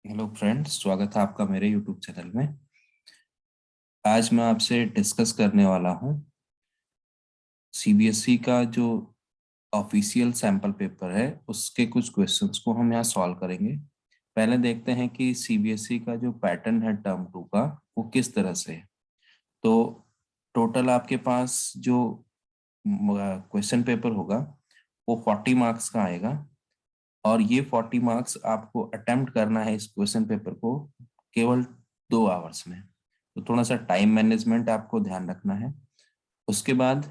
Hello friends, स्वागत है आपका मेरे यूट्यूब चैनल में। आज मैं आपसे डिस्कस करने वाला हूँ सीबीएसई का जो ऑफिशियल सैंपल पेपर है उसके कुछ क्वेश्चंस को हम यहाँ सॉल्व करेंगे। पहले देखते हैं कि सीबीएसई का जो पैटर्न है टर्म टू का वो किस तरह से है। तो टोटल आपके पास जो क्वेश्चन पेपर होगा वो 40 मार्क्स का आएगा और ये 40 मार्क्स आपको अटेम्प्ट करना है इस क्वेश्चन पेपर को केवल 2 आवर्स में। तो थोड़ा सा टाइम मैनेजमेंट आपको ध्यान रखना है। उसके बाद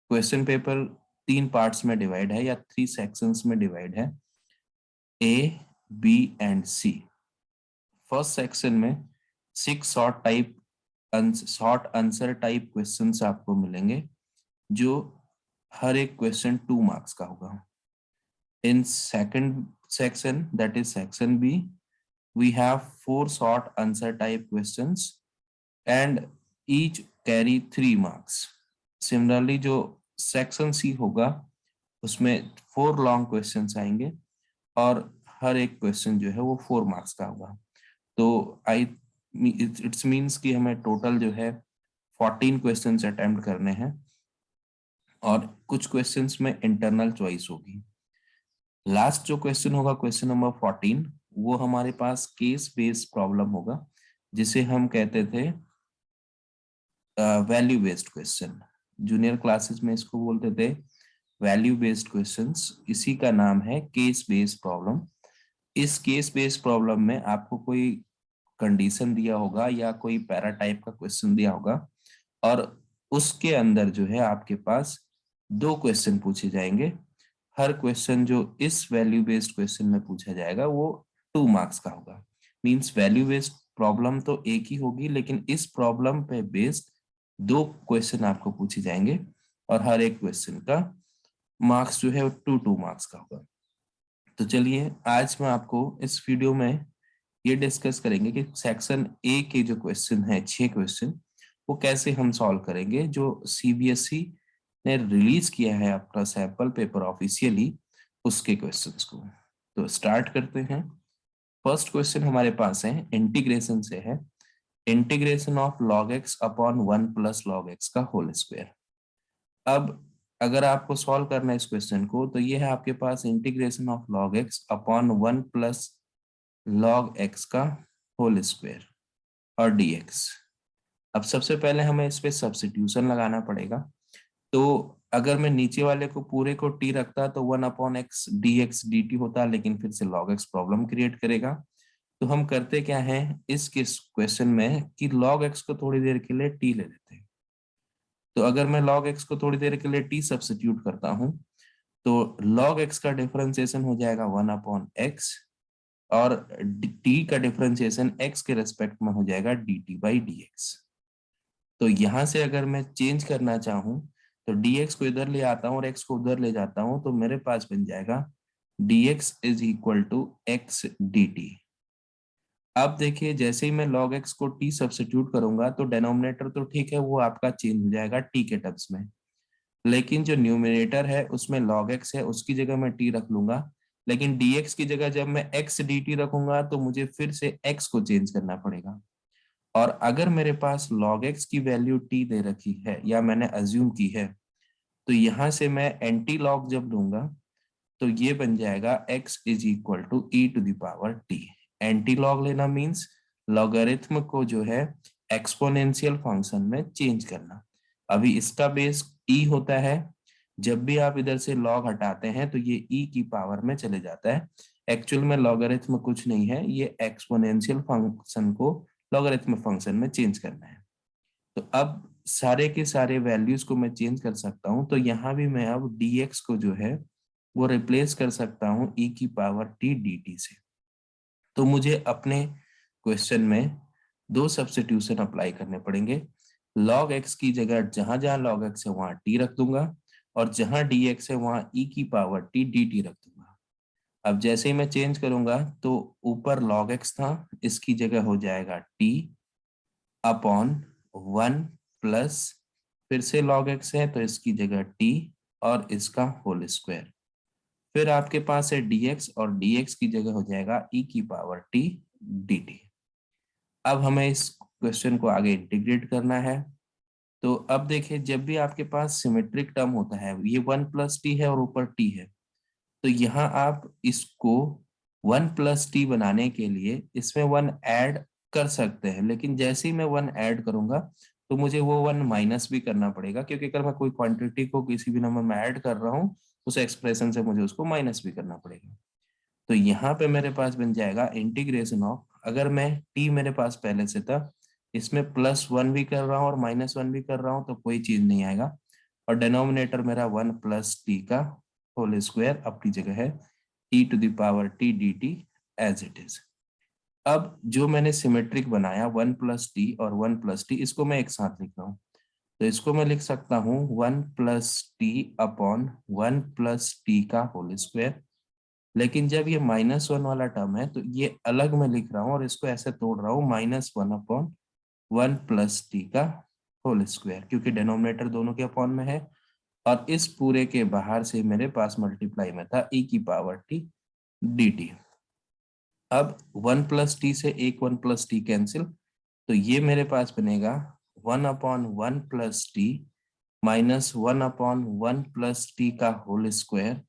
क्वेश्चन पेपर 3 पार्ट्स में डिवाइड है या 3 सेक्शंस में डिवाइड है, A, B and C. First section में 6 शॉर्ट आंसर टाइप क्वेश्चंस आपको मिलेंगे जो हर एक क्वेश्चन 2 मार्क्स का होगा। In second section, that is section B, we have 4 short answer type questions and each carry 3 marks. Similarly, जो section C होगा उसमें 4 लॉन्ग क्वेश्चंस आएंगे और हर एक क्वेश्चन जो है वो 4 मार्क्स का होगा। तो आई इट्स मीन्स कि हमें टोटल जो है 14 क्वेश्चंस अटेम्प्ट करने हैं और कुछ क्वेश्चंस में इंटरनल चॉइस होगी। लास्ट जो क्वेश्चन होगा, क्वेश्चन नंबर 14, वो हमारे पास केस बेस्ड प्रॉब्लम होगा जिसे हम कहते the value based question. Junior classes में इसको बोलते थे वैल्यू बेस्ड क्वेश्चंस, इसी का नाम है केस बेस्ड प्रॉब्लम। इस केस बेस्ड प्रॉब्लम में आपको कोई कंडीशन दिया होगा या कोई पैरा टाइप का क्वेश्चन दिया होगा और उसके अंदर जो है आपके पास 2 क्वेश्चन पूछे जाएंगे। हर क्वेश्चन जो इस वैल्यू बेस्ड क्वेश्चन में पूछा जाएगा वो 2 मार्क्स का होगा। मींस वैल्यू बेस्ड प्रॉब्लम तो एक ही होगी लेकिन इस प्रॉब्लम पे बेस्ड 2 क्वेश्चन आपको पूछे जाएंगे और हर एक क्वेश्चन का मार्क्स जो है वो 2 मार्क्स का होगा। तो चलिए आज मैं आपको इस वीडियो में ये डिस्कस करेंगे कि सेक्शन ए के जो क्वेश्चन है 6 क्वेश्चन वो कैसे हम सॉल्व करेंगे जो सीबीएसई ने रिलीज किया है अपना सैंपल पेपर ऑफिशियली, उसके क्वेश्चंस को। तो स्टार्ट करते हैं। फर्स्ट क्वेश्चन हमारे पास है इंटीग्रेशन से है, integration of log x upon 1 plus log x का होल स्क्वायर। अब अगर आपको सॉल्व करना है इस क्वेश्चन को तो ये है आपके पास integration of log x upon 1 plus log x का होल स्क्वायर और dx। अब सबसे पहले हमें इस पे सब्स्टिट्यूशन लगाना पड़ेगा। तो अगर मैं नीचे वाले को पूरे को t रखता तो 1/x dx dt होता, लेकिन फिर से log x प्रॉब्लम क्रिएट करेगा। तो हम करते क्या है इस क्वेश्चन में कि log x को थोड़ी देर के लिए t ले लेते हैं। तो अगर मैं log x को थोड़ी देर के लिए t सब्स्टिट्यूट करता हूं तो log x का डिफरेंशिएशन हो जाएगा 1/x और t का डिफरेंशिएशन x के रेस्पेक्ट में हो जाएगा dt/dx। तो यहां से अगर मैं चेंज करना चाहूं तो dx को इधर ले आता हूं और x को उधर ले जाता हूं तो मेरे पास बन जाएगा dx is equal to x dt। अब देखिए जैसे ही मैं log x को t सब्स्टिट्यूट करूंगा तो डेनोमिनेटर तो ठीक है वो आपका चेंज हो जाएगा t के टर्म्स में, लेकिन जो न्यूमिनेटर है उसमें log x है उसकी जगह मैं t रख लूंगा, लेकिन dx की जगह जब मैं x dt रखूंगा तो मुझे फिर से x को चेंज करना पड़ेगा। और अगर मेरे पास log x की वैल्यू t दे रखी है या मैंने अज्यूम की है तो यहां से मैं एंटी लॉग जब लूंगा तो ये बन जाएगा x is equal to E to the power t। Antilog लेना मीन्स लॉगरिथम को जो है एक्सपोनेंशियल फंक्शन में चेंज करना। अभी इसका बेस e होता है, जब भी आप इधर से लॉग हटाते हैं तो ये e की पावर में चले जाता है। एक्चुअल में लॉगरिथम कुछ नहीं है, ये एक्सपोनेंशियल फंक्शन को लॉगरिथम फंक्शन में चेंज करना है। तो अब सारे के सारे वैल्यूज को मैं चेंज कर सकता हूं, तो यहां भी मैं अब dx को जो है वो रिप्लेस कर सकता हूं e की पावर t dt से। तो मुझे अपने क्वेश्चन में 2 सब्स्टिट्यूशन अप्लाई करने पड़ेंगे। log x की जगह जहां जहां log x है वहां t रख दूंगा और जहां dx है वहां e की पावर t dt रख दूंगा। अब जैसे ही मैं चेंज करूंगा तो ऊपर log x था, इसकी जगह हो जाएगा t अपॉन 1 प्लस फिर से log x है तो इसकी जगह t और इसका होल स्क्वायर। फिर आपके पास है dx और dx की जगह हो जाएगा e की पावर t dt। अब हमें इस क्वेश्चन को आगे इंटीग्रेट करना है। तो अब देखिए, जब भी आपके पास सिमेट्रिक टर्म होता है, ये 1 + t है और ऊपर t है, तो यहाँ आप इसको 1 + t बनाने के लिए इसमें 1 ऐड कर सकते हैं, लेकिन जैसे ही मैं 1 ऐड करूंगा तो मुझे वो 1 माइनस भी करना पड़ेगा, क्योंकि अगर मैं कोई क्वांटिटी को किसी भी नंबर में ऐड कर रहा हूँ उस एक्सप्रेशन से मुझे उसको माइनस भी करना पड़ेगा। तो यहाँ पे मेरे पास बन जाएगा इंटीग्रेशन ऑफ, अगर मैं t मेरे पास पहले से था, इसमें +1 भी कर रहा हूँ और -1 भी कर रहा हूँ तो कोई चीज नहीं आएगा, और डिनोमिनेटर मेरा 1 + t का होल स्क्वायर अपनी जगह है e to the power t dt as it is. अब जो मैंने सिमेट्रिक बनाया 1 + t और 1 + t, इसको मैं एक साथ लिख रहा हूँ, तो इसको मैं लिख सकता हूँ 1 + t अपॉन 1 + t का होल स्क्वायर। लेकिन जब ये -1 वाला टर्म है तो ये अलग मैं लिख रहा हूँ और इसको ऐसे तोड़ रहा हूँ -1 अपॉन 1 + t का होल स्क्वायर, क्योंकि डिनोमिनेटर दोनों के अपॉन में है, और इस पूरे के बाहर से मेरे पास मल्टीप्लाई में था e की पावर t dt। अब 1 + t से एक 1 + t कैंसिल, तो ये मेरे पास बनेगा 1/1 + t माइनस 1/1 + t का होल स्क्वायर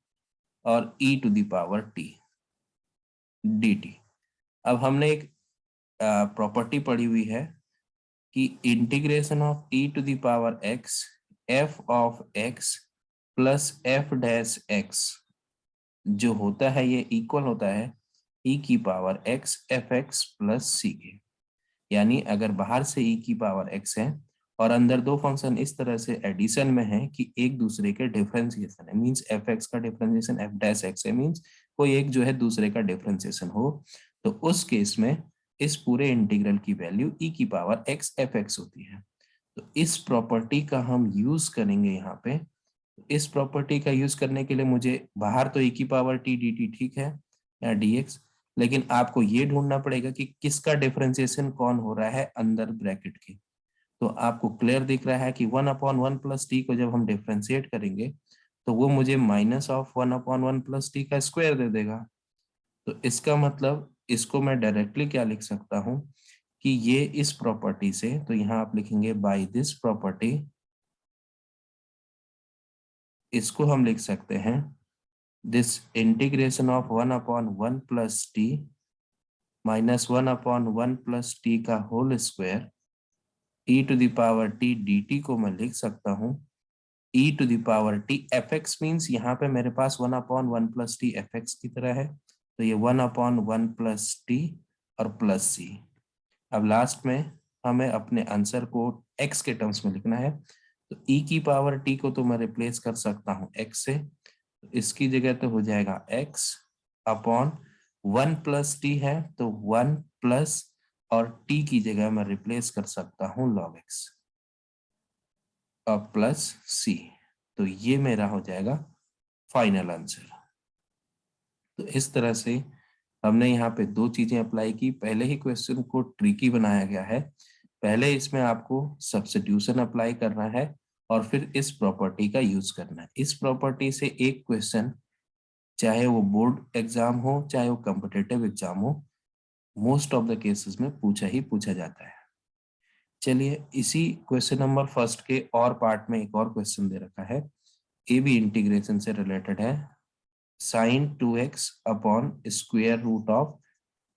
और e to the power t dt। अब हमने एक प्रॉपर्टी पढ़ी हुई है कि integration of e to the power x f of x plus f dash x जो होता है ये इक्वल होता है e की power x F X plus C के। यानी अगर बाहर से e की पावर x है और अंदर दो फंक्शन इस तरह से एडिशन में है कि एक दूसरे के डिफरेंशिएशन है, मींस एफ एक्स का डिफरेंशिएशन एफ डैश एक्स है, मींस कोई एक जो है दूसरे का डिफरेंशिएशन हो, तो उस केस में इस पूरे इंटीग्रल की वैल्यू e की पावर x एफ एक्स होती है। तो इस प्रॉपर्टी का हम यूज करेंगे यहाँ पे। इस प्रॉपर्टी का यूज करने के लिए मुझे बाहर तो e की पावर t dt ठीक है या dx, लेकिन आपको ये ढूंढना पड़ेगा कि किसका डिफरेंशिएशन कौन हो रहा है अंदर ब्रैकेट के। तो आपको क्लियर दिख रहा है कि 1/1 + t को जब हम डिफरेंशिएट करेंगे तो वो मुझे -1/1 + t का स्क्वायर दे देगा। तो इसका मतलब इसको मैं डायरेक्टली क्या लिख सकता हूँ कि ये इस प्रॉपर्टी से, तो यहाँ आप लिखेंगे बाय दिस प्रॉपर्टी, इसको हम लिख सकते हैं this integration of 1/1 + t minus 1/1 + t का whole square e to the power t dt को मैं लिख सकता हूँ e to the power t F X, means यहाँ पे मेरे पास 1/1 + t एफ एक्स की तरह है, तो ये 1/1 + t और प्लस c। अब लास्ट में हमें अपने आंसर को x के टर्म्स में लिखना है, तो e की पावर t को तो मैं रिप्लेस कर सकता हूँ x से, तो इसकी जगह तो हो जाएगा x अपॉन 1 + t है तो 1 प्लस और t की जगह मैं रिप्लेस कर सकता हूँ log x और प्लस c। तो ये मेरा हो जाएगा फाइनल आंसर। तो इस तरह से हमने यहाँ पे दो चीजें अप्लाई की। पहले ही क्वेश्चन को ट्रिकी बनाया गया है, पहले इसमें आपको सब्स्टिट्यूशन अप्लाई करना है और फिर इस प्रॉपर्टी का यूज करना है। इस प्रॉपर्टी से एक क्वेश्चन, चाहे वो बोर्ड एग्जाम हो चाहे वो कॉम्पिटिटिव एग्जाम हो, मोस्ट ऑफ द केसेस में पूछा ही पूछा जाता है। चलिए, इसी क्वेश्चन नंबर फर्स्ट के और पार्ट में एक और क्वेश्चन दे रखा है, ये भी इंटीग्रेशन से रिलेटेड है। sin 2x upon square root of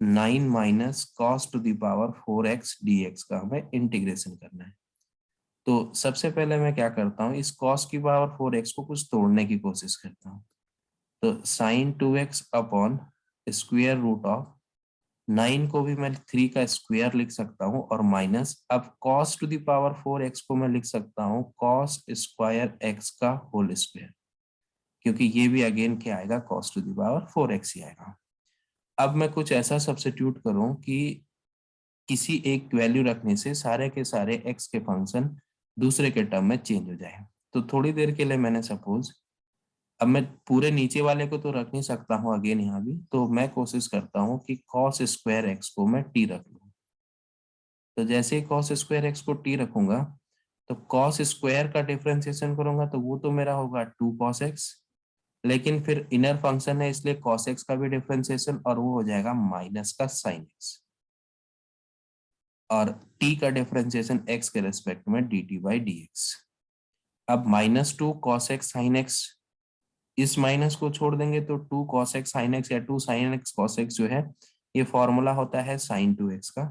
9 minus cos to the power 4x dx का हमें इंटीग्रेशन करना है। तो सबसे पहले मैं क्या करता हूँ, इस cos की पावर 4x को कुछ तोड़ने की कोशिश करता हूँ। तो sin 2x upon square root of 9 को भी मैं 3 का स्क्वायर लिख सकता हूँ और माइनस, अब cos to the power 4x को मैं लिख सकता हूँ cos स्क्वायर x का होल स्क्वायर, क्योंकि ये भी अगेन क्या आएगा cos to the power 4x ही आएगा। अब मैं कुछ ऐसा सब्स्टिट्यूट करूं कि किसी एक वैल्यू रखने से सारे के सारे x के फंक्शन दूसरे के टर्म में चेंज हो जाए। तो थोड़ी देर के लिए मैंने सपोज, अब मैं पूरे नीचे वाले को तो रख नहीं सकता हूँ अगेन यहाँ भी, तो मैं कोशिश करता हूँ कि cos स्क्वायर x को मैं t रख लूँ। तो जैसे ही cos स्क्वायर x को t रखूंगा तो cos स्क्वायर का डिफरेंशिएशन करूंगा तो वो तो मेरा होगा 2 cos x, लेकिन फिर इनर फंक्शन है इसलिए cos x का भी डिफरेंशिएशन, और वो हो जाएगा माइनस का sin x, और t का डिफरेंशिएशन x के रेस्पेक्ट में dt बाई dx। अब -2 cos x sin x, इस माइनस को छोड़ देंगे तो 2 cos x sin x या 2 sin x cos x जो है ये फॉर्मूला होता है sin 2x का,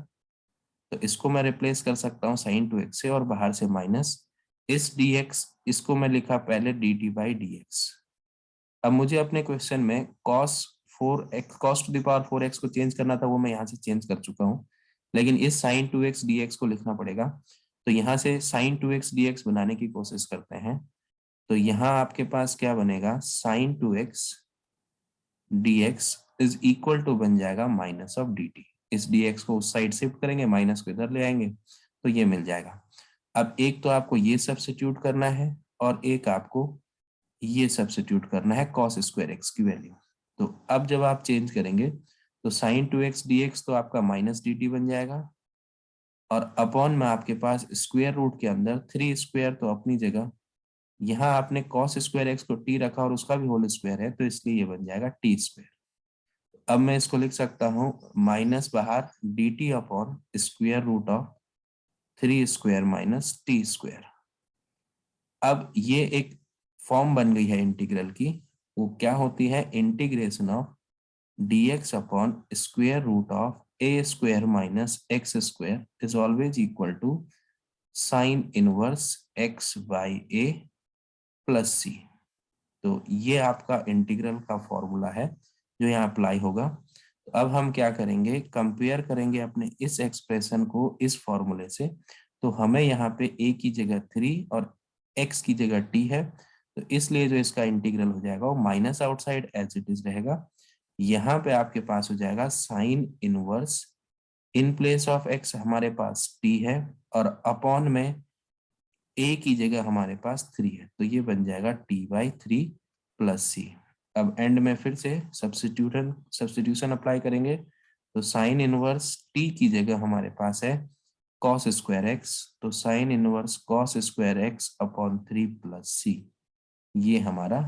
तो इसको मैं रिप्लेस कर सकता हूँ sin 2x से, और बाहर से माइनस इस dx, इसको मैं लिखा पहले dt बाई dx। अब मुझे अपने क्वेश्चन में cos to the power 4x को चेंज करना था, वो मैं यहाँ से चेंज कर चुका हूँ, लेकिन इस sin 2x dx को लिखना पड़ेगा। तो यहाँ से sin 2x dx बनाने की कोशिश करते हैं। तो यहाँ आपके पास क्या बनेगा, sin 2x dx is equal to बन जाएगा माइनस ऑफ dt। इस dx को उस साइड शिफ्ट करेंगे, माइनस को इधर ले आएंगे, तो ये मिल जाएगा। अब एक तो आपको ये सब्स्टिट्यूट करना है, और एक आपको ये सब्स्टिट्यूट करना है cos स्क्वायर x की वैल्यू। तो अब जब आप चेंज करेंगे तो sin 2x dx तो आपका माइनस dt बन जाएगा, और अपॉन में आपके पास स्क्वायर रूट के अंदर 3 स्क्वायर तो अपनी जगह, यहाँ आपने cos स्क्वायर x को t रखा और उसका भी होल स्क्वायर है, तो इसलिए ये बन जाएगा t स्क्वायर। अब मैं इसको लिख सकता हूँ माइनस बाहर dt upon square root of 3 square minus t square. अब ये एक फॉर्म बन गई है इंटीग्रल की, वो क्या होती है, integration of dx upon square root of a square minus x square is always equal to sine inverse x by a plus c। तो ये आपका इंटीग्रल का फॉर्मूला है जो यहाँ अप्लाई होगा। तो अब हम क्या करेंगे, कंपेयर करेंगे अपने इस एक्सप्रेशन को इस फॉर्मूले से। तो हमें यहाँ पे a की जगह 3 और x की जगह t है, तो इसलिए जो इसका इंटीग्रल हो जाएगा वो minus outside as it is रहेगा। यहाँ पे आपके पास हो जाएगा sine inverse, in place of x हमारे पास t है, और अपॉन में a की जगह हमारे पास 3 है, तो ये बन जाएगा t बाई 3 प्लस सी। अब एंड में फिर से सब्स्टिट्यूशन अप्लाई करेंगे, तो साइन इनवर्स t की जगह हमारे पास है cos स्क्वायर x, तो sine inverse cos square x upon 3 plus C, ये हमारा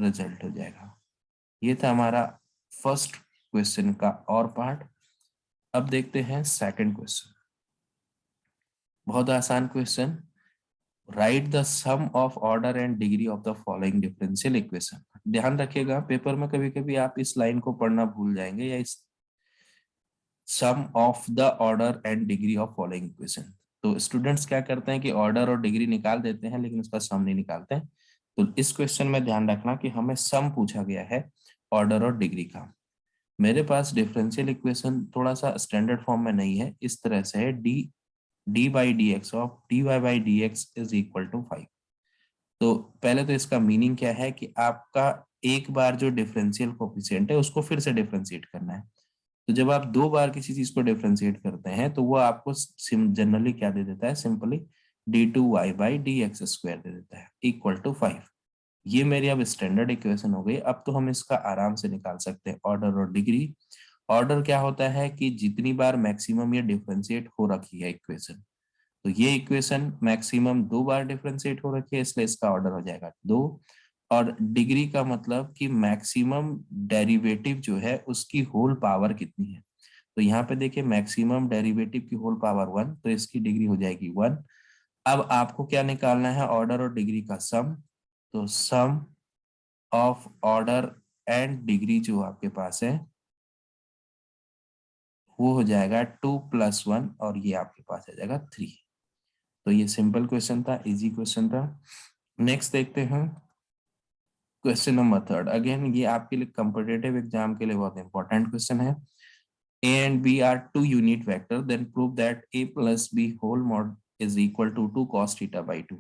रिजल्ट हो जाएगा। ये था हमारा फर्स्ट क्वेश्चन का और पार्ट। अब देखते हैं सेकंड क्वेश्चन। बहुत आसान question, write the sum of order and degree of the following differential equation. ध्यान रखिएगा पेपर में कभी कभी आप इस लाइन को पढ़ना भूल जाएंगे, या इस sum of the order and degree of following equation. तो स्टूडेंट्स क्या करते हैं कि ऑर्डर और डिग्री निकाल देते हैं लेकिन उसका सम नहीं निकालते हैं। तो इस क्वेश्चन में ध्यान रखना कि हमें सम पूछा गया है ऑर्डर और डिग्री का। मेरे पास डिफरेंशियल इक्वेशन थोड़ा सा स्टैंडर्ड फॉर्म में नहीं है, इस तरह से है D by D X of D Y by D X is equal to 5। तो पहले तो इसका मीनिंग क्या है कि आपका एक बार जो डिफरेंशियल कोफिशिएंट है उसको फिर से डिफरेंशिएट करना है। तो जब आप दो बार किसी चीज को डिफरेंशिएट करते हैं तो वो आपको जनरली क्या दे देता है, simply d2y by D X square दे देता है इक्वल टू 5। ये मेरी अब स्टैंडर्ड इक्वेशन हो गई। अब तो हम इसका आराम से निकाल सकते हैं ऑर्डर और डिग्री। ऑर्डर क्या होता है कि जितनी बार मैक्सिमम ये डिफरेंशिएट हो रखी है इक्वेशन, तो ये इक्वेशन मैक्सिमम 2 बार डिफरेंशिएट हो रखी है, इसलिए इसका ऑर्डर हो जाएगा 2। और डिग्री का मतलब कि मैक्सिमम डेरिवेटिव जो है उसकी होल पावर कितनी है। तो यहाँ पे देखिए मैक्सिमम डेरिवेटिव की होल पावर 1, तो इसकी डिग्री हो जाएगी 1। अब आपको क्या निकालना है, ऑर्डर और डिग्री का सम। तो सम ऑफ ऑर्डर एंड डिग्री जो आपके पास है वो हो जाएगा 2 प्लस 1, और ये आपके पास आ जाएगा 3। तो ये सिंपल क्वेश्चन था, इजी क्वेश्चन था। नेक्स्ट देखते हैं क्वेश्चन नंबर थर्ड। अगेन ये आपके लिए कॉम्पिटिटिव एग्जाम के लिए बहुत इंपॉर्टेंट क्वेश्चन है। A and B are two unit vector, then prove that A plus B whole mod is equal to 2 cos theta by 2.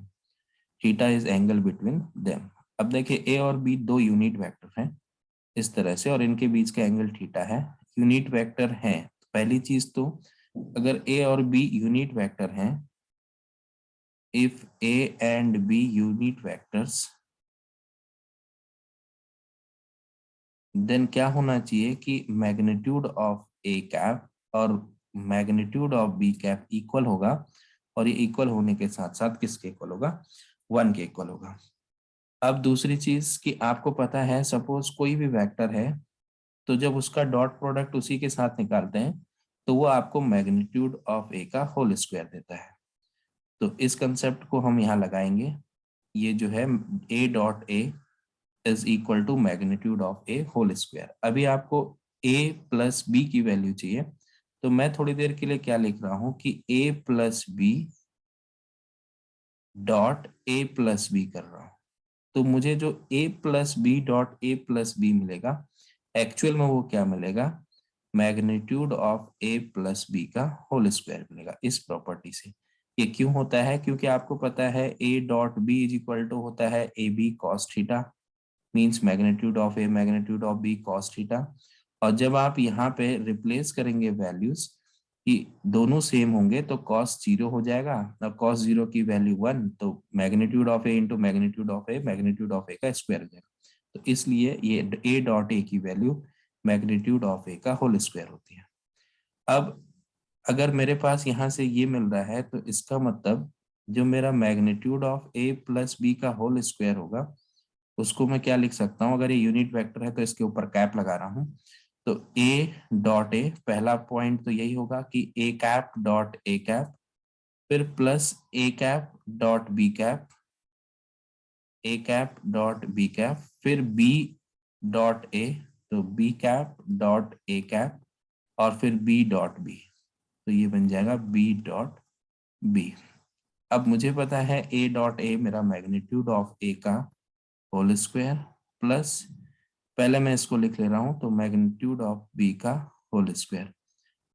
Theta is angle between them. अब देखिए A और B दो unit vector हैं इस तरह से, और इनके बीच का एंगल थीटा है। यूनिट वेक्टर हैं, पहली चीज तो अगर A और B यूनिट वेक्टर हैं, if A and B unit vectors, then क्या होना चाहिए कि मैग्नीट्यूड ऑफ ए कैप और magnitude of B cap equal होगा, और ये इक्वल होने के साथ साथ किसके इक्वल होगा, 1 के इक्वल होगा। अब दूसरी चीज कि आपको पता है सपोज कोई भी वेक्टर है, तो जब उसका डॉट प्रोडक्ट उसी के साथ निकालते हैं तो वो आपको मैग्नीट्यूड ऑफ ए का होल स्क्वायर देता है। तो इस कंसेप्ट को हम यहाँ लगाएंगे, ये जो है A dot A is equal to magnitude of A whole square. अभी आपको ए प्लस बी की वैल्यू चाहिए, तो मैं थोड़ी देर के लिए क्या लिख रहा हूं कि A plus B dot A plus B कर रहा हूं। तो मुझे जो a plus B dot A plus B मिलेगा, एक्चुअल में वो क्या मिलेगा, magnitude of a plus B का होल स्क्वायर मिलेगा इस प्रॉपर्टी से। ये क्यों होता है, क्योंकि आपको पता है a dot B is equal to होता है A B cos theta, means magnitude of A magnitude of B cos theta. और जब आप यहाँ पे रिप्लेस करेंगे वैल्यूज कि दोनों सेम होंगे तो कॉस जीरो हो जाएगा, और कॉस जीरो की वैल्यू 1, तो magnitude of A into magnitude of A magnitude of A का स्क्वायर हो जाएगा। तो इसलिए ये ए डॉट ए की वैल्यू मैग्नीट्यूड ऑफ ए का होल स्क्वायर होती है। अब अगर मेरे पास यहाँ से ये मिल रहा है तो इसका मतलब जो मेरा magnitude of A plus B का होल स्क्वायर होगा उसको मैं क्या लिख सकता हूँ, अगर ये यूनिट वेक्टर है तो इसके ऊपर कैप लगा रहा हूँ। तो ए डॉट ए, पहला पॉइंट तो यही होगा कि A cap dot A cap, फिर plus A cap dot B cap, A cap dot B cap, फिर बी डॉट ए, तो B cap dot A cap, और फिर बी डॉट बी, तो ये बन जाएगा बी डॉट बी। अब मुझे पता है ए डॉट ए मेरा मैग्नीट्यूड ऑफ ए का होल स्क्वायर, प्लस पहले मैं इसको लिख ले रहा हूं तो मैग्नीट्यूड ऑफ बी का होल स्क्वायर।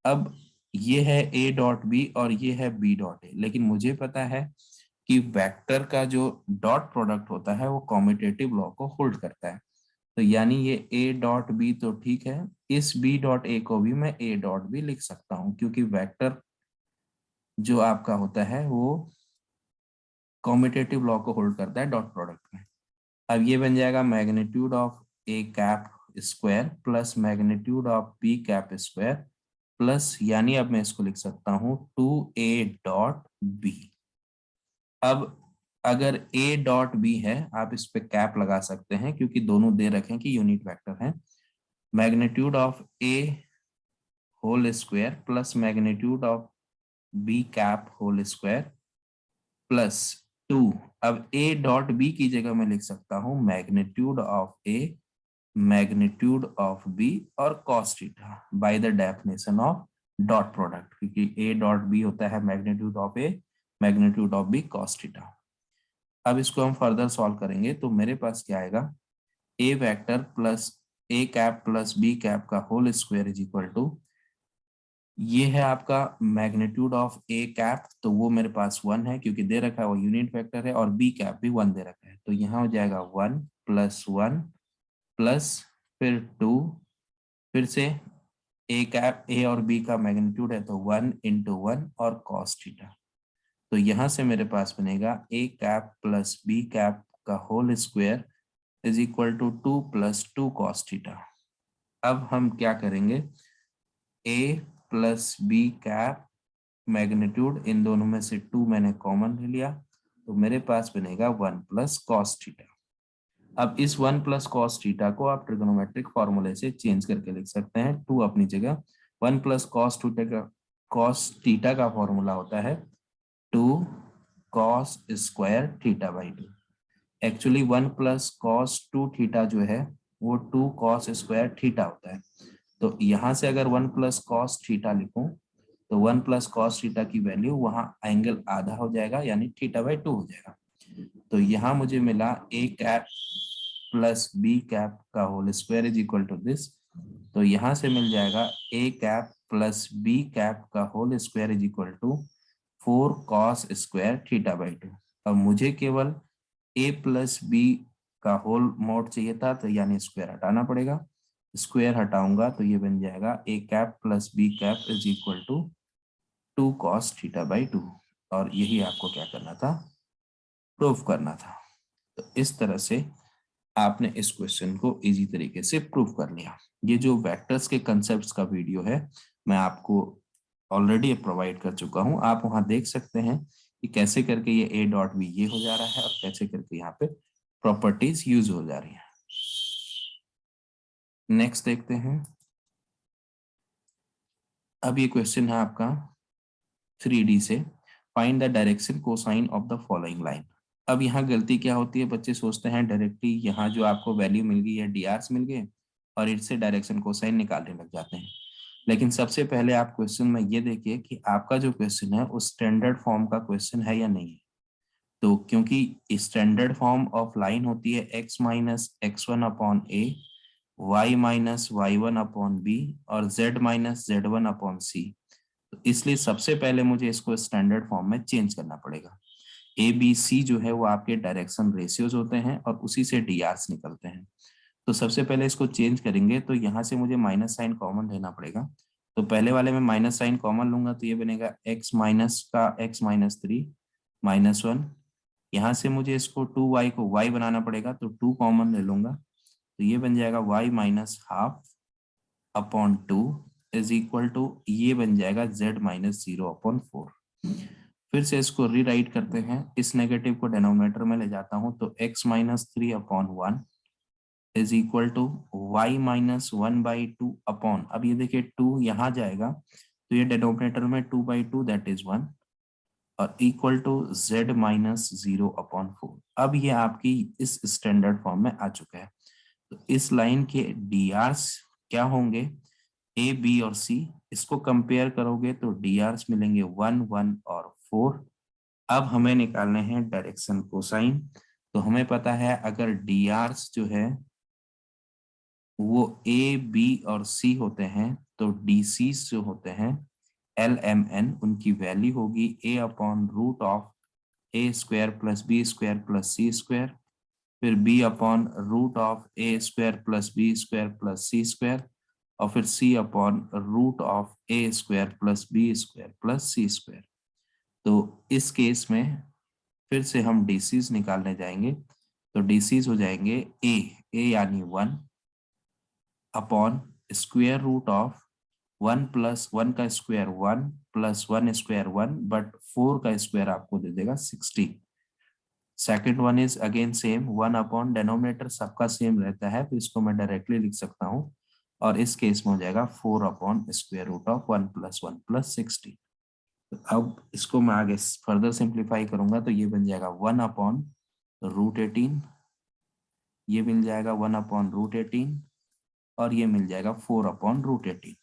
अब ये है ए डॉट बी और ये है बी डॉट ए, लेकिन मुझे पता है कि वेक्टर का जो डॉट प्रोडक्ट होता है वो कॉम्यूटेटिव लॉ को होल्ड करता है। तो यानी ये ए डॉट बी तो ठीक है, इस बी डॉट ए को भी मैं ए डॉट बी लिख सकता हूँ क्योंकि वेक्टर जो आपका होता है वो कॉम्यूटेटिव लॉ को होल्ड करता है डॉट प्रोडक्ट में। अब ये बन जाएगा magnitude of A cap square plus magnitude of B cap square, plus यानी अब मैं इसको लिख सकता हूँ 2a डॉट बी। अब अगर a डॉट बी है आप इस पे कैप लगा सकते हैं क्योंकि दोनों दे रखे हैं कि यूनिट वेक्टर है। Magnitude of a whole square plus magnitude of B cap whole square plus 2। अब a डॉट बी की जगह मैं लिख सकता हूँ magnitude of a magnitude of B और cos theta by the definition of dot product, क्योंकि ए डॉट बी होता है magnitude of A magnitude of B cos theta. अब इसको हम फर्दर सॉल्व करेंगे तो मेरे पास क्या आएगा, A vector plus A cap plus B cap का whole square is equal to, ये है आपका मैग्नीट्यूड ऑफ ए कैप, तो वो मेरे पास 1 है क्योंकि दे रखा है वो यूनिट वेक्टर है, और बी कैप भी 1 दे रखा है, तो यहाँ हो जाएगा 1 प्लस 1 प्लस फिर 2, फिर से ए कैप ए और बी का मैग्नीट्यूड है तो 1 इंटू 1 और कॉस थीटा। तो यहाँ से मेरे पास बनेगा A cap plus B cap का whole square is equal to 2 plus 2 cos theta. अब हम क्या करेंगे, A plus B cap magnitude, इन दोनों में से 2 मैंने कॉमन ले लिया तो मेरे पास बनेगा 1 प्लस कॉस थीटा। अब इस 1 प्लस कॉस थीटा को आप ट्रिगोनोमेट्रिक फॉर्मूले से चेंज करके लिख सकते हैं 2 अपनी जगह। 1 प्लस कॉस थीटा का फॉर्मूला होता है 2 cos square theta by 2। Actually 1 plus cos 2 theta जो है वो 2 कॉस स्क्वायर थीटा होता है। तो यहाँ से अगर 1 प्लस कॉस थीटा लिखूं तो 1 प्लस कॉस थीटा की वैल्यू वहां एंगल आधा हो जाएगा यानी थीटा बाई 2 हो जाएगा। तो यहाँ मुझे मिला A cap plus B cap का whole square is equal to this, तो यहाँ से मिल जाएगा A cap plus B cap का whole square is equal to 4 cos square theta by 2। अब मुझे केवल ए प्लस बी का होल मॉड चाहिए था तो यानी स्क्वायर हटाना पड़ेगा, स्क्वायर हटाऊंगा तो ये बन जाएगा A cap plus B cap is equal to 2 cos theta by 2, और यही आपको क्या करना था, प्रूफ करना था। तो इस तरह से आपने इस क्वेश्चन को इजी तरीके से प्रूव कर लिया। ये जो वेक्टर्स के कंसेप्ट्स का वीडियो है मैं आपको ऑलरेडी प्रोवाइड कर चुका हूं, आप वहां देख सकते हैं कि कैसे करके ये ए डॉट बी ये हो जा रहा है और कैसे करके यहाँ पे प्रॉपर्टीज यूज हो जा रही हैं। नेक्स्ट देखते हैं। अब ये क्वेश्चन है आपका 3D से, find the direction cosine of the following line. अब यहाँ गलती क्या होती है, बच्चे सोचते हैं डायरेक्टली यहाँ जो आपको वैल्यू मिल गई है डीआरस मिल गए और इससे डायरेक्शन कोसाइन निकालने लग जाते हैं। लेकिन सबसे पहले आप क्वेश्चन में ये देखिए कि आपका जो क्वेश्चन है उस स्टैंडर्ड फॉर्म का क्वेश्चन है या नहीं है। तो क्योंकि स्टैंडर्ड फॉर्म ऑफ लाइन होती है x minus x1 upon a, y minus y1 upon b और z minus z1 upon c। तो इसलिए सबसे पहले मुझे इसको स्टैंडर्ड फॉर्म में चेंज करना पड़ेगा। ए बी सी जो है वो आपके डायरेक्शन रेशियोज होते हैं और उसी से डी आर्स निकलते हैं। तो सबसे पहले इसको चेंज करेंगे तो यहाँ से मुझे माइनस साइन कॉमन लेना पड़ेगा। तो पहले वाले में माइनस साइन कॉमन लूंगा तो ये बनेगा x माइनस का x माइनस 3 माइनस 1। यहाँ से मुझे इसको 2y को y बनाना पड़ेगा तो 2 कॉमन ले लूंगा तो ये बन जाएगा y minus half upon 2 is equal to ये बन जाएगा z माइनस 0 अपॉन 4। फिर से इसको रीराइट करते हैं, इस नेगेटिव को डिनोमिनेटर में ले जाता हूं तो x minus 3 upon 1 is equal to y minus 1/2 upon, अब ये देखिए 2 यहाँ जाएगा तो ये डिनोमिनेटर में 2/2 दैट इज 1 और equal to z minus 0 upon 4। अब ये आपकी इस स्टैंडर्ड फॉर्म में आ चुका है। तो इस लाइन के डी आर्स क्या होंगे, ए बी और सी, इसको कंपेयर करोगे तो डी आर्स मिलेंगे 1 1 और 4। अब हमें निकालने हैं डायरेक्शन कोसाइन। तो हमें पता है अगर डी आर्स जो है वो ए बी और सी होते हैं तो डी सी जो होते हैं एल एम एन, उनकी वैल्यू होगी A upon root of A square plus B square plus C square, फिर b upon root of A square plus B square plus C square और फिर c upon root of A square plus B square plus C square. तो इस case में फिर से हम DCs निकालने जाएंगे तो डीसीज हो जाएंगे ए यानी 1 upon square root of 1 plus 1 का स्क्वायर 1 प्लस 1 स्क्वायर 1 बट 4 का स्क्वायर आपको दे देगा 16। Second one is again same 1 upon, denominator सबका सेम रहता है तो इसको मैं डायरेक्टली लिख सकता हूं और इस केस में हो जाएगा 4 upon square root of 1 plus 1 plus 16। तो अब इसको मैं आगे फर्दर सिंप्लीफाई करूंगा तो ये बन जाएगा 1 अपॉन रूट 18, ये मिल जाएगा 1 अपॉन रूट 18 और ये मिल जाएगा 4 अपॉन रूट 18।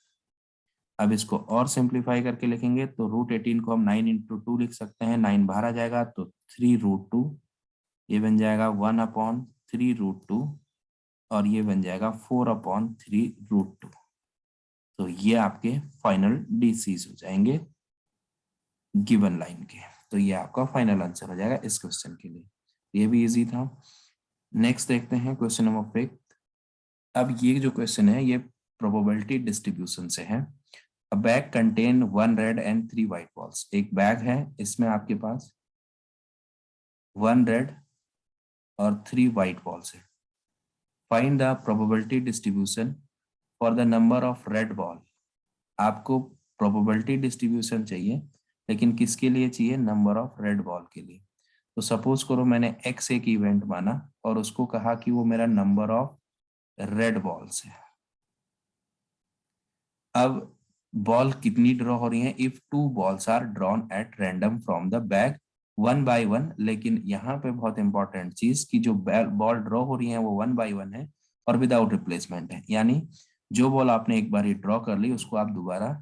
अब इसको और सिंप्लीफाई करके लिखेंगे तो रूट 18 को हम 9 इंटू 2 लिख सकते हैं, 9 बाहर आ जाएगा तो 3 रूट 2, ये बन जाएगा 1 अपॉन 3 रूट 2 और ये बन जाएगा 4 अपॉन 3 रूट 2। तो ये आपके फाइनल डीसीज हो जाएंगे गिवन लाइन के। तो ये आपका फाइनल आंसर हो जाएगा इस क्वेश्चन के लिए। ये भी इजी था। नेक्स्ट देखते हैं क्वेश्चन नंबर 5। अब ये जो क्वेश्चन है ये प्रोबेबिलिटी डिस्ट्रीब्यूशन से है। अ bag contain 1 red and 3 white balls. एक बैग है, इसमें आपके पास 1 रेड और 3 व्हाइट बॉल्स है। Find the probability distribution for the number of red ball. आपको प्रोबेबिलिटी डिस्ट्रीब्यूशन चाहिए, लेकिन किसके लिए चाहिए, नंबर ऑफ रेड बॉल के लिए। तो सपोज करो मैंने x एक इवेंट माना और उसको कहा कि वो मेरा नंबर ऑफ रेड बॉल्स है। अब बॉल कितनी ड्रॉ हो रही है, if 2 balls are drawn at random from the bag 1 by 1। लेकिन यहाँ पे बहुत इंपॉर्टेंट चीज कि जो बॉल ड्रॉ हो रही है वो 1 by 1 है और विदाउट रिप्लेसमेंट है, यानी जो बॉल आपने एक बार ही ड्रॉ कर ली उसको आप दोबारा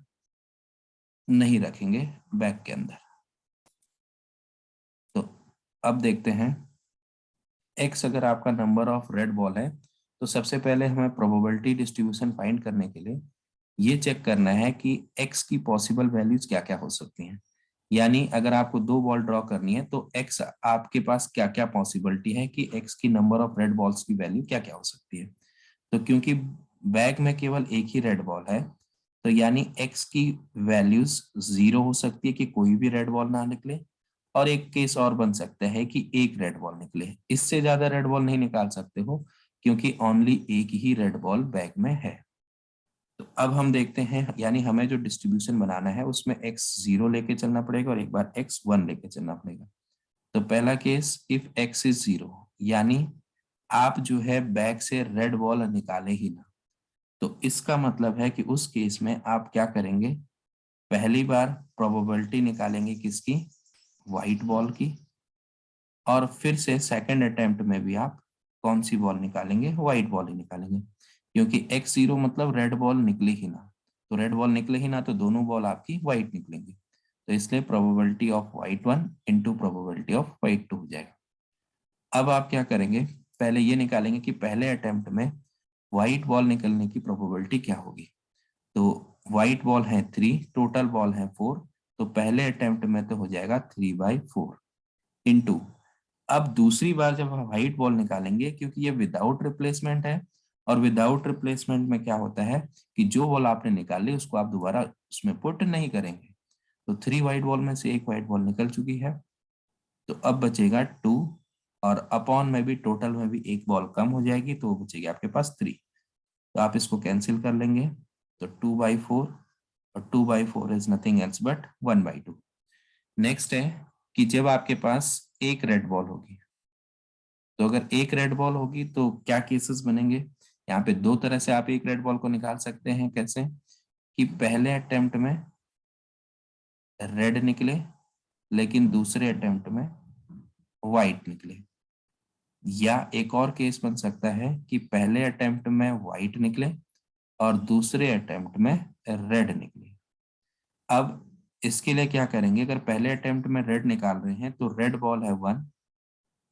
नहीं रखेंगे बैग के अंदर। तो अब देखते हैं x अगर आपका नंबर ऑफ रेड बॉल है तो सबसे पहले हमें प्रोबेबिलिटी डिस्ट्रीब्यूशन फाइंड करने के लिए ये चेक करना है कि x की पॉसिबल वैल्यूज क्या क्या हो सकती हैं। यानी अगर आपको 2 बॉल ड्रॉ करनी है तो x आपके पास क्या क्या पॉसिबिलिटी है कि x की नंबर ऑफ रेड बॉल्स की वैल्यू क्या क्या हो सकती है। तो क्योंकि बैग में केवल एक ही रेड बॉल है तो यानी x की वैल्यूज 0 हो सकती है कि कोई भी रेड बॉल ना निकले, और एक केस और बन सकता है कि एक रेड बॉल निकले। इससे ज्यादा रेड बॉल नहीं निकाल सकते हो क्योंकि ओनली एक ही रेड बॉल बैग में है। तो अब हम देखते हैं, यानी हमें जो डिस्ट्रीब्यूशन बनाना है उसमें x 0 लेके चलना पड़ेगा और एक बार x 1 लेके चलना पड़ेगा। तो पहला केस इफ x इज 0 यानी आप जो है बैग से रेड बॉल निकाले ही ना। तो इसका मतलब है कि उस केस में आप क्या करेंगे, पहली बार प्रोबेबिलिटी निकालेंगे किसकी, व्हाइट बॉल की, और फिर से सेकंड अटेम्प्ट में भी आप कौन सी बॉल निकालेंगे, व्हाइट बॉल ही निकालेंगे, क्योंकि x0 मतलब रेड बॉल निकली ही ना। तो रेड बॉल निकले ही ना तो दोनों बॉल आपकी व्हाइट निकलेंगी। तो इसलिए probability of white 1 into probability of white 2 हो जाएगा। अब आप क्या करेंगे, पहले ये निकालेंगे कि पहले अटेम्प्ट में व्हाइट बॉल निकलने की प्रोबेबिलिटी क्या होगी। तो व्हाइट बॉल है 3, टोटल बॉल है 4, तो पहले अटेम्प्ट में तो हो जाएगा 3/4 इंटू, अब दूसरी बार जब हम व्हाइट बॉल निकालेंगे, क्योंकि ये विदाउट रिप्लेसमेंट है, और विदाउट रिप्लेसमेंट में क्या होता है कि जो बॉल आपने निकाली उसको आप दोबारा उसमें पुट नहीं करेंगे। तो 3 व्हाइट बॉल में से एक व्हाइट बॉल निकल चुकी है, तो अब बचेगा 2, और अपॉन में भी टोटल में भी एक बॉल कम हो जाएगी, तो वो बचेगी आपके पास 3। तो आप इसको कैंसिल कर लेंगे, तो 2/4, और 2/4 is nothing else but 1/2। Next है कि जब आपके पास एक रेड बॉल होगी, तो अगर एक रेड बॉल होगी तो क्या केसेस बनेंगे, यहाँ पे दो तरह से आप एक रेड बॉल को निकाल सकते हैं। कैसे, कि पहले अटेम्प्ट में रेड निकले लेकिन दूसरे अटेम्प्ट में व्हाइट निकले, या एक और केस बन सकता है कि पहले अटेम्प्ट में व्हाइट निकले और दूसरे अटेम्प्ट में रेड निकले। अब इसके लिए क्या करेंगे, अगर पहले अटेम्प्ट में रेड निकाल रहे हैं तो रेड बॉल है 1,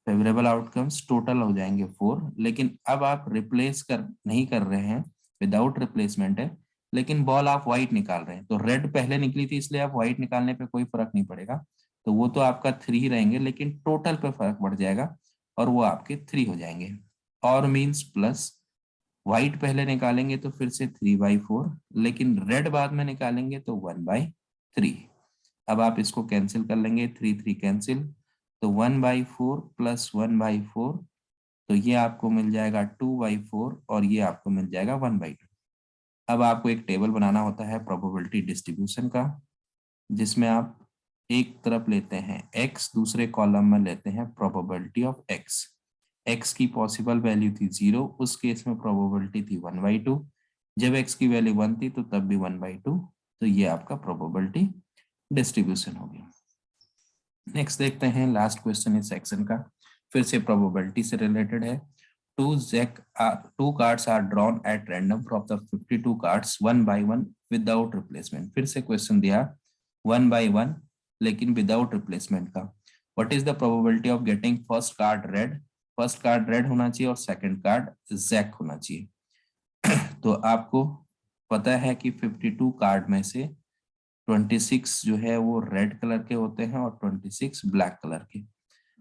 फेवरेबल आउटकम्स टोटल हो जाएंगे 4, लेकिन अब आप रिप्लेस कर नहीं कर रहे हैं, विदाउट रिप्लेसमेंट है, लेकिन बॉल आप व्हाइट निकाल रहे हैं। तो रेड पहले निकली थी इसलिए आप व्हाइट निकालने पे कोई फर्क नहीं पड़ेगा, तो वो तो आपका 3 रहेंगे, लेकिन टोटल पे फर्क पड़ जाएगा और वो आपके 3 हो जाएंगे। और मीन्स प्लस, व्हाइट पहले निकालेंगे तो फिर से 3/4, लेकिन रेड बाद में निकालेंगे तो 1/3। अब आप इसको कैंसिल कर लेंगे, 3 3 कैंसिल, तो 1/4 प्लस 1/4, तो ये आपको मिल जाएगा 2/4, और ये आपको मिल जाएगा 1/2। अब आपको एक टेबल बनाना होता है प्रोबेबिलिटी डिस्ट्रीब्यूशन का, जिसमें आप एक तरफ लेते हैं x, दूसरे कॉलम में लेते हैं प्रोबेबिलिटी ऑफ x। x की पॉसिबल वैल्यू थी 0, उस केस में प्रोबेबिलिटी थी 1/2। जब x की वैल्यू 1 थी तो तब भी 1/2। तो ये आपका प्रोबेबिलिटी डिस्ट्रीब्यूशन हो गया। नेक्स्ट देखते हैं लास्ट क्वेश्चन इस सेक्शन का, फिर से प्रोबेबिलिटी से रिलेटेड है। Two cards are drawn at random from the 52 cards 1 by 1 without replacement. फिर से क्वेश्चन दिया 1 by 1 लेकिन विदाउट रिप्लेसमेंट का। What is the probability of getting first card red, first card red होना चाहिए और सेकंड कार्ड जैक होना चाहिए। तो आपको पता है कि 52 कार्ड में से 26 जो है वो रेड कलर के होते हैं और 26 ब्लैक कलर के।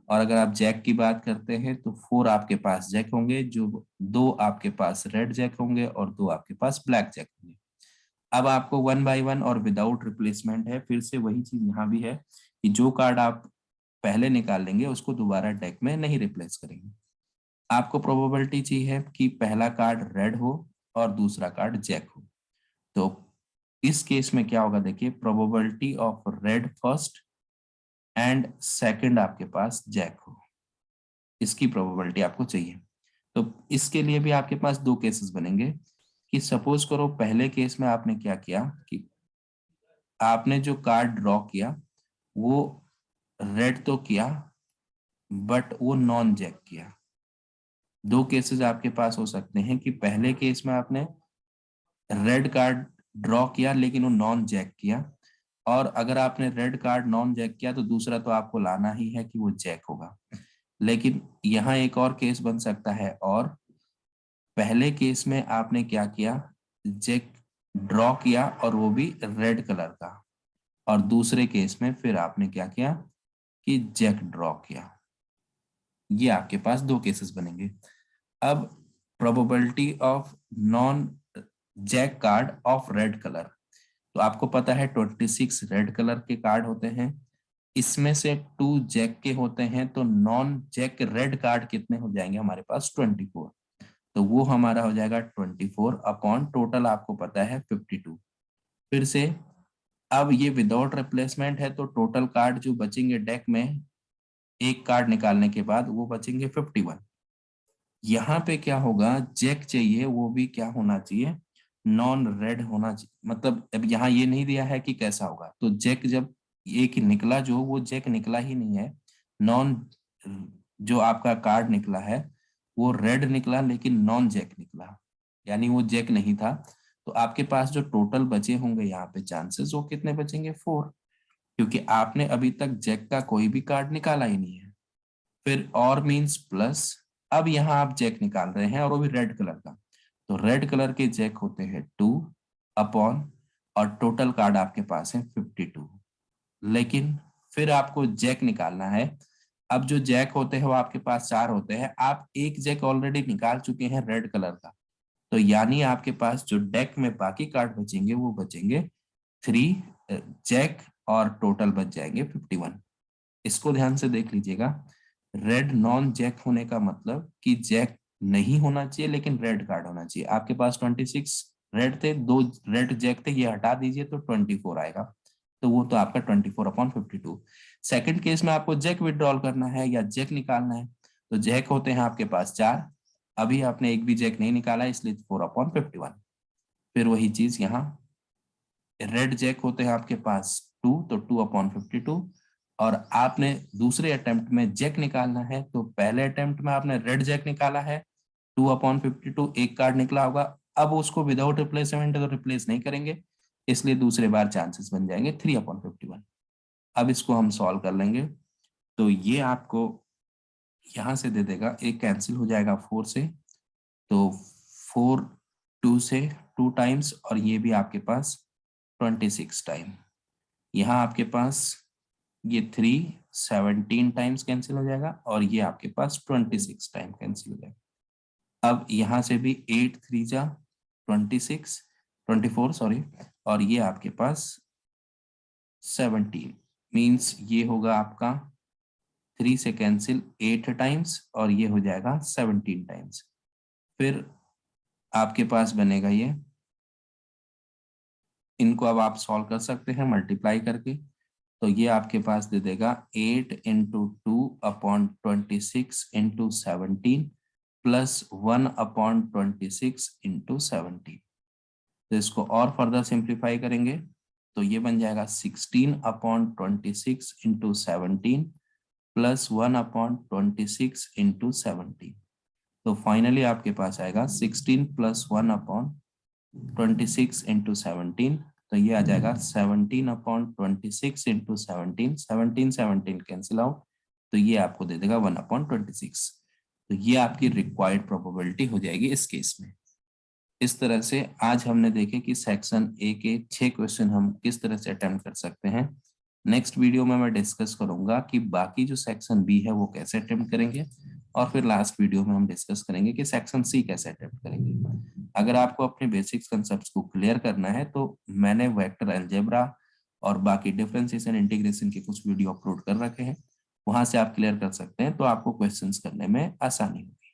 और अगर आप जैक की बात करते हैं तो 4 आपके पास जैक होंगे, जो 2 आपके पास रेड जैक होंगे और 2 आपके पास ब्लैक जैक होंगे। अब आपको 1 by 1 और विदाउट रिप्लेसमेंट है, फिर से वही चीज यहाँ भी है कि जो कार्ड आप पहले निकाल लेंगे उसको दोबारा डेक में नहीं रिप्लेस करेंगे। आपको प्रोबेबिलिटी चाहिए कि पहला कार्ड रेड हो और दूसरा कार्ड जैक हो। तो इस केस में क्या होगा, देखिए probability of red first and second आपके पास जैक हो, इसकी प्रोबेबिलिटी आपको चाहिए। तो इसके लिए भी आपके पास दो केसेस बनेंगे कि सपोज करो पहले केस में आपने क्या किया कि आपने जो कार्ड ड्रॉ किया वो रेड तो किया बट वो नॉन जैक किया। दो केसेस आपके पास हो सकते हैं कि पहले केस में आपने रेड कार्ड ड्रॉ किया लेकिन वो नॉन जैक किया, और अगर आपने रेड कार्ड नॉन जैक किया तो दूसरा तो आपको लाना ही है कि वो जैक होगा। लेकिन यहाँ एक और केस बन सकता है, और पहले केस में आपने क्या किया, जैक ड्रॉ किया और वो भी रेड कलर का, और दूसरे केस में फिर आपने क्या किया कि जैक ड्रॉ किया। ये आपके पास दो केसेस बनेंगे। अब probability of non jack card of red colour, तो आपको पता है 26 रेड कलर के कार्ड होते हैं, इसमें से 2 जैक के होते हैं, तो नॉन जैक रेड कार्ड कितने हो जाएंगे हमारे पास 24। तो वो हमारा हो जाएगा 24 अपॉन टोटल आपको पता है 52। फिर से अब ये विदाउट रिप्लेसमेंट है तो टोटल कार्ड जो बचेंगे डेक में एक कार्ड निकालने के बाद वो बचेंगे 51। यहाँ पे क्या होगा, जैक चाहिए, वो भी क्या होना चाहिए, नॉन रेड होना चाहिए। मतलब अब यहाँ ये नहीं दिया है कि कैसा होगा, तो जैक जब एक निकला, जो वो जैक निकला ही नहीं है, नॉन, जो आपका कार्ड निकला है वो रेड निकला लेकिन नॉन जैक निकला, यानी वो जैक नहीं था। तो आपके पास जो टोटल बचे होंगे यहाँ पे चांसेस, वो कितने बचेंगे, 4, क्योंकि आपने अभी तक जैक का कोई भी कार्ड निकाला ही नहीं है। फिर और मींस प्लस, अब यहाँ आप जैक निकाल रहे हैं और वो भी रेड कलर का, तो रेड कलर के जैक होते हैं 2 अपॉन, और टोटल कार्ड आपके पास है 52। लेकिन फिर आपको जैक निकालना है। अब जो जैक होते हैं वो आपके पास 4 होते हैं, आप एक जैक ऑलरेडी निकाल चुके हैं रेड कलर का, तो यानी आपके पास जो डेक में बाकी कार्ड बचेंगे वो बचेंगे 3 जैक, और टोटल बच जाएंगे 51। इसको ध्यान से देख लीजिएगा, रेड नॉन जैक होने का मतलब कि जैक नहीं होना चाहिए लेकिन रेड कार्ड होना चाहिए। आपके पास 26 रेड थे, 2 रेड जैक थे, ये हटा दीजिए तो 24 आएगा, तो वो तो आपका 24/52। सेकंड केस में आपको जैक विड्रॉल करना है या जैक निकालना है, तो जैक होते हैं आपके पास 4, अभी आपने एक भी जैक नहीं निकाला इसलिए 4/51। फिर वही चीज यहाँ, रेड जैक होते हैं आपके पास 2, तो 2/52, और आपने दूसरे अटेम्प्ट में जैक निकालना है, तो पहले अटेम्प्ट में आपने रेड जैक निकाला है 2/52, एक कार्ड निकला होगा, अब उसको विदाउट रिप्लेसमेंट तो रिप्लेस नहीं करेंगे, इसलिए दूसरे बार चांसेस बन जाएंगे 3/51। अब इसको हम सॉल्व कर लेंगे, तो ये आपको यहां से दे देगा, एक कैंसिल हो जाएगा 4 से, तो 4 2 से 2 टाइम्स, और ये भी आपके पास 26 टाइम। यहाँ आपके पास ये 3 17 टाइम्स कैंसिल हो जाएगा, और ये आपके पास 26 टाइम कैंसिल हो जाएगा। अब यहाँ से भी 8 3 जा 26 24 सॉरी, और ये आपके पास 17, मीन्स ये होगा आपका 3 से कैंसिल 8 टाइम्स, और ये हो जाएगा 17 टाइम्स। फिर आपके पास बनेगा ये, इनको अब आप सॉल्व कर सकते हैं मल्टीप्लाई करके, तो ये आपके पास दे देगा 8 इंटू 2/26 इंटू 17 प्लस 1/26 इंटू 17। तो इसको और फर्दर सिंप्लीफाई करेंगे, तो ये बन जाएगा 16/26 इंटू 17 प्लस 1/26 इंटू 17। तो फाइनली आपके पास आएगा 16 प्लस 1/26 इंटू 17, तो ये आ जाएगा 17/26 इंटू 17, 17 कैंसिल आउट, तो ये आपको दे देगा 1/26। तो ये आपकी रिक्वायर्ड प्रोबेबिलिटी हो जाएगी इस केस में। इस तरह से आज हमने देखे कि सेक्शन ए के 6 क्वेश्चन हम किस तरह से अटेम्प्ट कर सकते हैं। नेक्स्ट वीडियो में मैं डिस्कस करूंगा कि बाकी जो सेक्शन बी है वो कैसे अटेम्प्ट करेंगे, और फिर लास्ट वीडियो में हम डिस्कस करेंगे कि सेक्शन सी कैसे अटेम्प्ट करेंगे। अगर आपको अपने बेसिक्स कंसेप्ट्स को क्लियर करना है तो मैंने वेक्टर अलजेब्रा और बाकी डिफरेंशिएशन इंटीग्रेशन के कुछ वीडियो अपलोड कर रखे हैं, वहां से आप क्लियर कर सकते हैं, तो आपको क्वेश्चंस करने में आसानी होगी।